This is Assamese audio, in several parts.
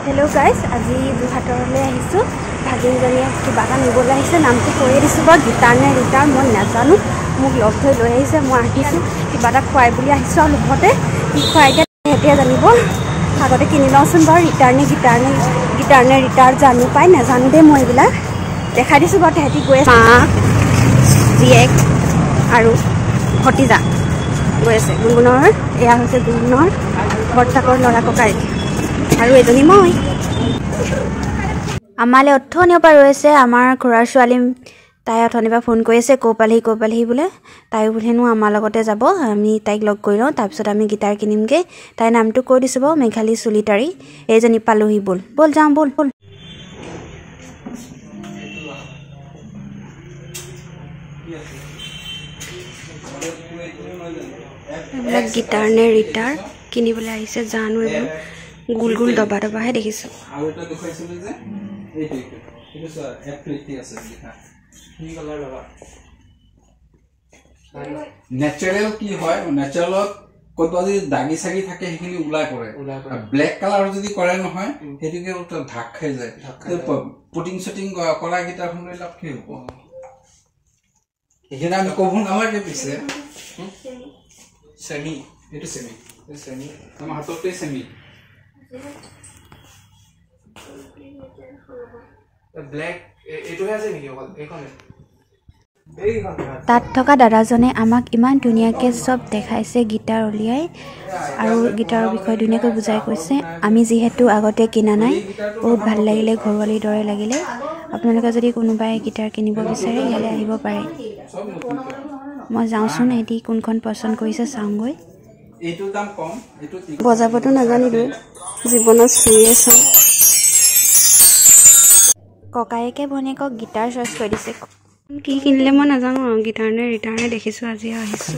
Hello guys, আজি দুহাটৰলৈ আহিছো ভাগিনজনীয়ে কিবা এটা নিবলৈ আহিছে নামটো কৈয়ে দিছো বা গিটাৰ নে ৰিটাৰ মই নাজানো মোক লগ ধৰি লৈ আহিছে মই আহিছো কিবা এটা খুৱাই বুলি আহিছো আৰু লগতে কি খুৱাইকে হেতিয়া জানিব আগতে কিনি লওঁচোন বাৰু ৰিটাৰ নে ৰিটাৰ জানো পাই নাজানো দে মই এইবিলাক দেখাই দিছো বাৰু হেতি গৈ আছে জিয়েক আৰু ভতিজা গৈ আছে গুণগুণৰ এয়া হৈছে গুণগুণৰ বৰ্তাকৰ ল'ৰা ককাই আৰু এজনী মই আমালে অথনিৰ পৰা ৰৈছে আমাৰ খুৰাৰ ছোৱালী তাই অথনিৰ পৰা ফোন কৰি আছে কোপালহি বোলে তাই বোলেনো আমাৰ লগতে যাব আমি তাইক লগ কৰি লওঁ তাৰপিছত আমি গিটাৰ কিনিমগে তাই নামটো কৈ দিছো বাৰু মেঘালী চুলিটাৰী এজনী পালোহি বল যাওঁ বল এইবিলাক গিটাৰ নে ৰিটাৰ কিনিবলৈ আহিছে জানো এইবোৰ গোল গোল দবা দবাহে দেখিছো আৰু এটা দেখাইছিল যে এইটো স্যার এফ্লিটি আছে লিখা কি কালার বাবা ন্যাচারাল কি হয় ন্যাচারালত কতবা যদি দাগি সাগি থাকে হেখিনি উলাই কৰে ব্ল্যাক কালাৰ যদি কৰে নহয় হেটিকে উল্টা ঢাক খাই যায় পুটিং শুটিং কৰা গিটাৰ খন লাভ কি হ'ব এখানে আমি কবুন আমাকে পিছে সেমি এটো সেমি আমার হাততে সেমি ব্ল্যাক এটো আছে নেকি অকল এইখনে তাত থকা দাদাজনে আমাক ইমান ধুনীয়াকৈ সব দেখাইছে গিটাৰ উলিয়াই আৰু গিটাৰৰ বিষয়ে ধুনীয়াকৈ বুজাই কৈছে আমি যিহেতু আগতে কিনা নাই বহুত ভাল লাগিলে ঘৰৱালীৰ দৰে লাগিলে আপোনালোকে যদি কোনোবাই গিটাৰ কিনিব বিচাৰে ইয়ালৈ আহিব পাৰে মই যাওঁচোন এটি কোনখন পছন্দ কৰিছে চাওঁগৈ এইটো দাম কম এইটো বজাবটো নাজানিলো জীৱনত চুইয়ে চাওঁ ককায়েকে ভনীয়েকক গিটাৰ চইচ কৰি দিছে কি কিনিলে মই নাজানো গিটাৰ নে ৰিটাৰ নে দেখিছো আজি আহিছো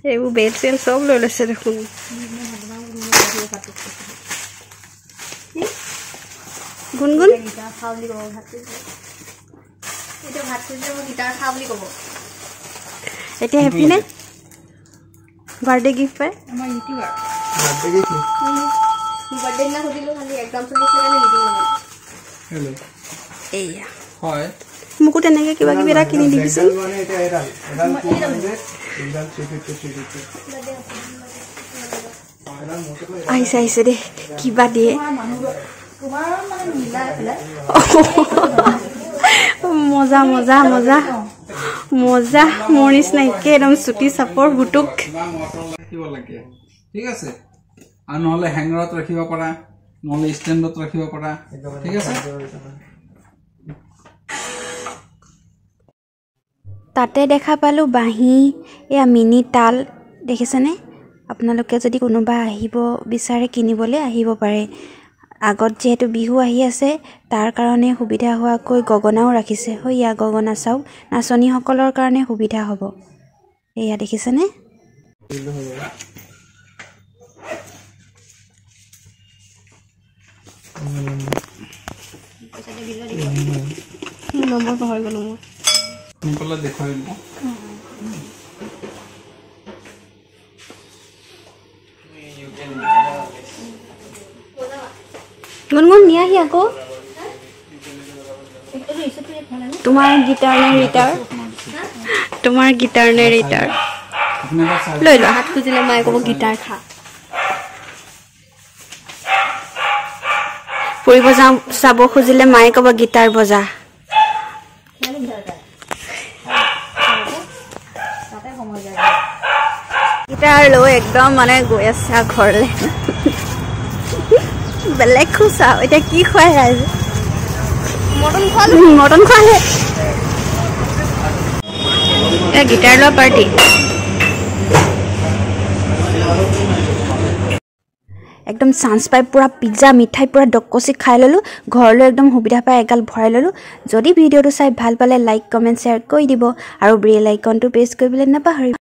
এইবোৰ বেল চেল চব লৈ লৈছে দেখোন গুণগুণ গিটাৰ খাও বুলি ক'ব এতিয়া হেপি নে বাৰ্থডে গিফ্ট পাই আমাৰ ইউটিউবাৰ বাৰ্থডে গিফ্ট বাৰ্থডে না হদিলো খালি একদম চলিছে কাৰণে মিটিং নহয় হেল্ল এয়া হয় মুকু তেনেকে কিবা কিবি এটা কিনি দিছে মানে এটা এডাল আহিছে দে কিবা দিয়ে তোমাৰ মানে মিলা এফালে মজা মোৰ নিচিনা একে একদম চুটি চাপৰ গুটুক ঠিক আছে আৰু নহলে হেংগাৰত ৰাখিব পাৰা নহলে ষ্টেণ্ডত ৰাখিব পাৰা ঠিক আছে তাতে দেখা পালো বাঁহী এয়া মিনি তাল দেখিছেনে আপোনালোকে যদি কোনোবা আহিব বিচাৰে কিনিবলৈ আহিব পাৰে আগত যেহেতু বিহু আহি আছে তাৰ কাৰণে সুবিধা হোৱাকৈ গগনাও ৰাখিছে হইয়া গগনা চাও নাচনীসকলৰ কাৰণে সুবিধা হ'ব এয়া দেখিছেনে নম্বৰ পাহৰি গলো মই সোনকালে দেখুৱাই দিব গুণগুণ নিয়াহি আকৌ তোমাৰ গিটাৰ নে ৰিটাৰ লৈ লোৱা হাত খুজিলে মায়ে ক'ব গিটাৰ খা ফুৰিব চাব খুজিলে মায়ে ক'ব গিটাৰ বজা গিটাৰ লৈ একদম মানে গৈ আছে ঘৰলৈ বেলেগ খুচা এতিয়া কি খুৱাই ৰাইজ মটন খোৱালে গিটাৰ লোৱা পাৰ্টি একদম চান্স পাই পুৰা পিজ্জা মিঠাই পুৰা ডকচি খাই ললো ঘৰলৈ একদম সুবিধা পাই এগাল ভৰাই ললো যদি ভিডিঅ'টো চাই ভাল পালে লাইক কমেণ্ট শ্বেয়াৰ কৰি দিব আৰু বেল আইকনটো প্ৰেছ কৰিবলৈ নাপাহৰিব